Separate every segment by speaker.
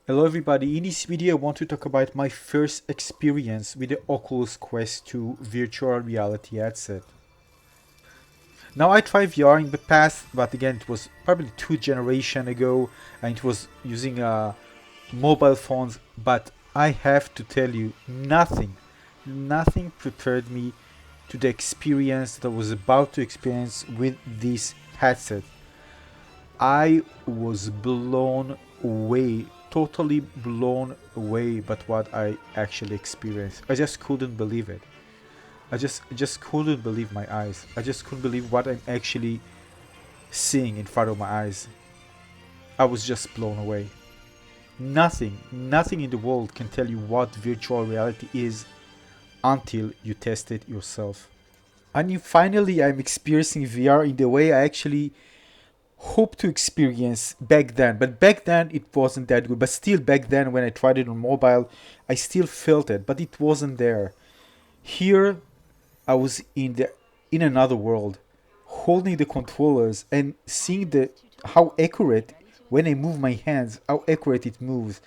Speaker 1: Hello everybody, in this video I want to talk about my first experience with the Oculus Quest 2 virtual reality headset. Now I tried VR in the past, but again it was probably 2 generations ago and it was using mobile phones, but I have to tell you, nothing prepared me to the experience that I was about to experience with this headset. I was blown away, totally blown away by what I actually experienced. I just couldn't believe it. I just couldn't believe my eyes. I just couldn't believe what I'm actually seeing in front of my eyes. I was just blown away. Nothing in the world can tell you what virtual reality is until you test it yourself. And finally, I'm experiencing VR in the way I actually hope to experience back then. But back then it wasn't that good. But still back then when I tried it on mobile, I still felt it, but it wasn't there. Here I was in another world, holding the controllers and seeing the how accurate when I move my hands, how accurate it moves.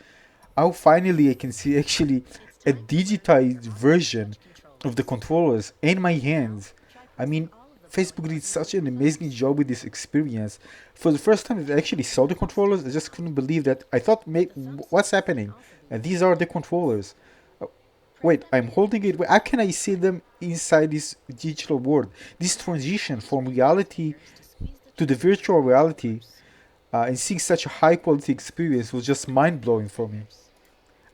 Speaker 1: How finally I can see actually a digitized version of the controllers and my hands. I mean, Facebook did such an amazing job with this experience. For the first time that I actually saw the controllers, I just couldn't believe that. I thought, what's happening? And these are the controllers. Uh, Wait, I'm holding it. How can I see them inside this digital world? This transition from reality to the virtual reality and seeing such a high quality experience was just mind blowing for me.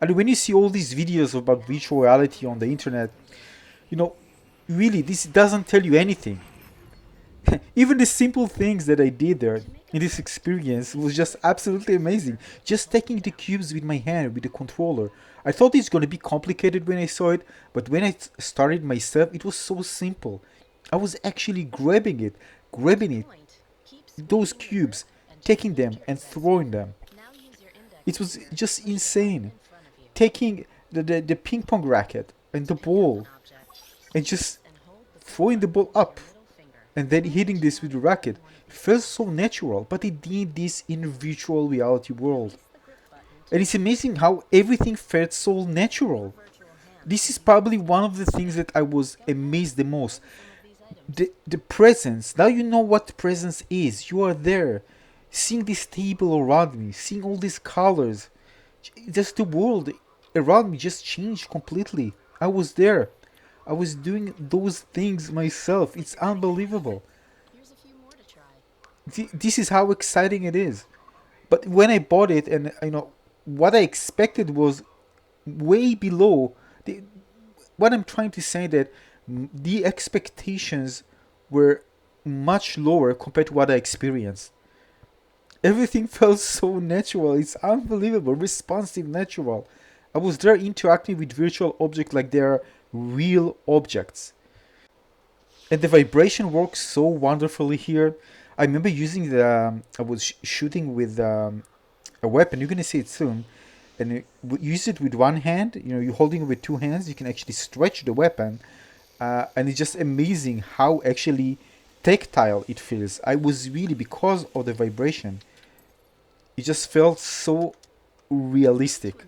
Speaker 1: And when you see all these videos about virtual reality on the internet, you know, really, this doesn't tell you anything. Even the simple things that I did there in this experience was just absolutely amazing. Just taking the cubes with my hand, with the controller. I thought it's going to be complicated when I saw it, but when I started myself, it was so simple. I was actually grabbing it, those cubes, taking them and throwing them. It was just insane. Taking the ping pong racket and the ball and just throwing the ball up and then hitting this with the racket. It felt so natural, but it did this in a virtual reality world. And it's amazing how everything felt so natural. This is probably one of the things that I was amazed the most. The presence. Now you know what presence is. You are there. Seeing this table around me, seeing all these colors. Just the world around me just changed completely. I was there. I was doing those things myself. It's unbelievable. This is how exciting it is. But when I bought it, and what I expected was way below the, what I'm trying to say, that the expectations were much lower compared to what I experienced. Everything felt so natural. It's unbelievable, responsive, natural. I was there interacting with virtual objects like they're real objects. And the vibration works so wonderfully here. I remember using I was shooting with a weapon. You're gonna see it soon. And use it with one hand. You're holding it with 2 hands. You can actually stretch the weapon. And it's just amazing how actually tactile it feels. I was really, because of the vibration, it just felt so realistic.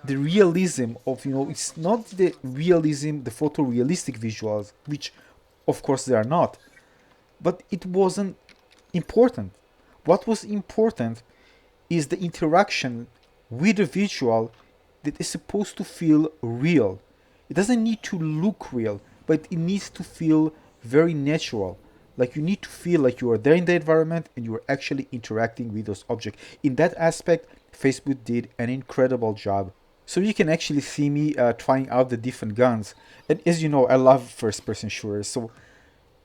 Speaker 1: The realism of, it's not the realism, the photorealistic visuals, which of course they are not, but it wasn't important. What was important is the interaction with the visual that is supposed to feel real. It doesn't need to look real, but it needs to feel very natural. Like you need to feel like you are there in the environment and you are actually interacting with those objects. In that aspect, Facebook did an incredible job. So you can actually see me trying out the different guns. And as you know, I love first-person shooters. So,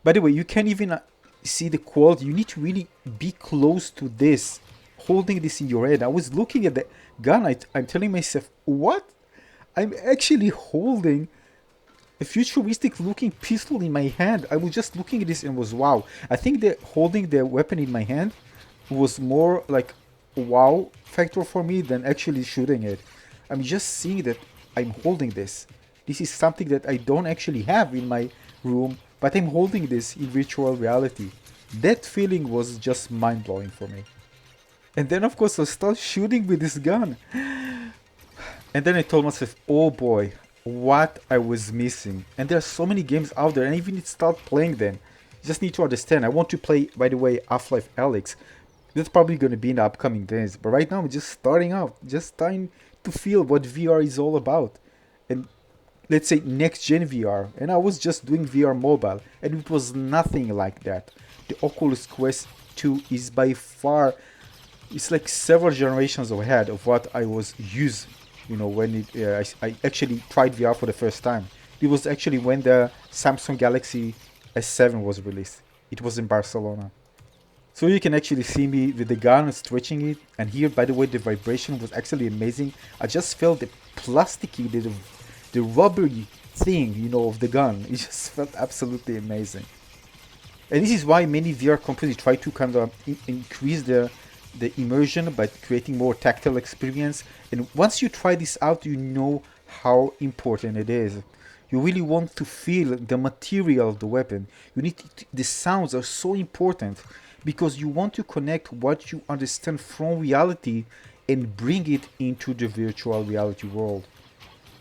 Speaker 1: by the way, you can't even see the quality. You need to really be close to this, holding this in your hand. I was looking at the gun. I'm telling myself, what? I'm actually holding a futuristic looking pistol in my hand. I was just looking at this and was wow. I think that holding the weapon in my hand was more like a wow factor for me than actually shooting it. I'm just seeing that I'm holding this. This is something that I don't actually have in my room, but I'm holding this in virtual reality. That feeling was just mind blowing for me. And then of course I start shooting with this gun. And then I told myself, oh boy, what I was missing. And there are so many games out there, and even need to start playing them. You just need to understand. I want to play, by the way, Half-Life Alyx. That's probably going to be in the upcoming days. But right now I'm just starting out, just starting to feel what VR is all about. And let's say next gen VR. And I was just doing VR mobile, and it was nothing like that. The Oculus Quest 2 is by far, it's like several generations ahead of what I was used. You know, when I actually tried VR for the first time. It was actually when the Samsung Galaxy S7 was released. It was in Barcelona. So you can actually see me with the gun stretching it. And here, by the way, the vibration was actually amazing. I just felt the plasticky, the rubbery thing, you know, of the gun. It just felt absolutely amazing. And this is why many VR companies try to kind of increase the immersion by creating more tactile experience. And once you try this out, you know how important it is. You really want to feel the material of the weapon. The sounds are so important because you want to connect what you understand from reality and bring it into the virtual reality world.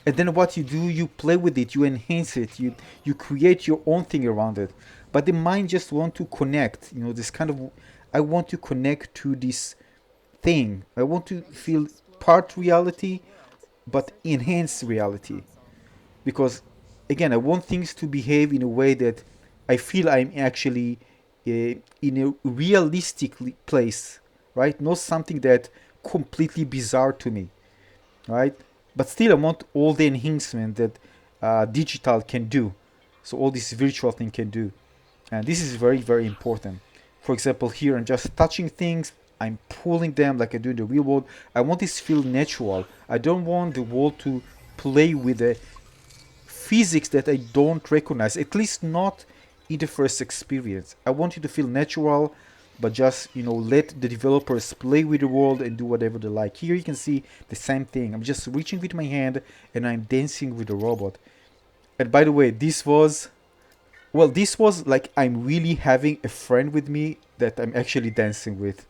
Speaker 1: And then what you do, you play with it, you enhance it, you create your own thing around it. But the mind just want to connect, you know, this kind of, I want to connect to this thing. I want to feel part reality, but enhance reality. Because again, I want things to behave in a way that I feel I'm actually in a realistic place, right? Not something that completely bizarre to me, right? But still, I want all the enhancement that digital can do. So all this virtual thing can do. And this is very, very important. For example, here I'm just touching things, I'm pulling them like I do in the real world. I want this to feel natural. I don't want the world to play with the physics that I don't recognize, at least not in the first experience. I want you to feel natural, but just, you know, let the developers play with the world and do whatever they like. Here you can see the same thing. I'm just reaching with my hand and I'm dancing with the robot. And by the way, this was like I'm really having a friend with me that I'm actually dancing with.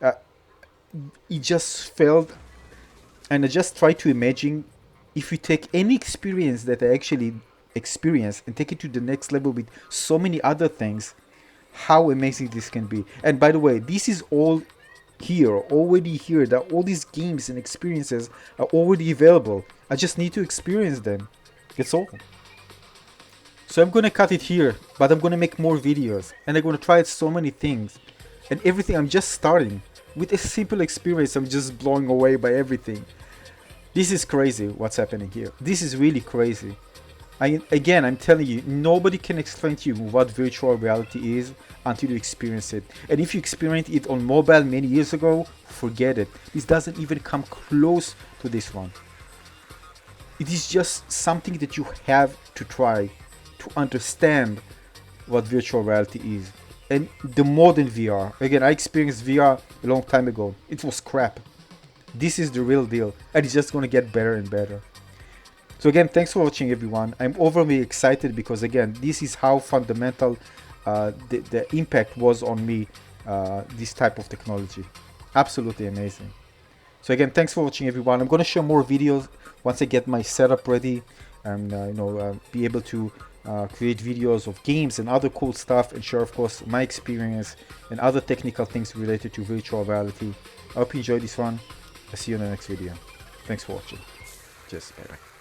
Speaker 1: Uh, it just felt, and I just try to imagine if you take any experience that I actually experience and take it to the next level with so many other things, how amazing this can be. And by the way, this is all here, already here. That all these games and experiences are already available. I just need to experience them. That's all. So I'm gonna cut it here, but I'm gonna make more videos and I'm gonna try so many things. And everything, I'm just starting. With a simple experience, I'm just blown away by everything. This is crazy what's happening here. This is really crazy. Again, I'm telling you, nobody can explain to you what virtual reality is until you experience it. And if you experienced it on mobile many years ago, forget it. This doesn't even come close to this one. It is just something that you have to try to understand what virtual reality is. And the modern VR, again, I experienced VR a long time ago. It was crap. This is the real deal, and it's just going to get better and better. So again, thanks for watching, everyone. I'm overly excited because again, this is how fundamental the impact was on me, this type of technology. Absolutely amazing. So again, thanks for watching, everyone. I'm going to share more videos once I get my setup ready and be able to create videos of games and other cool stuff and share, of course, my experience and other technical things related to virtual reality. I hope you enjoyed this one. I'll see you in the next video. Thanks for watching. Cheers. Bye bye.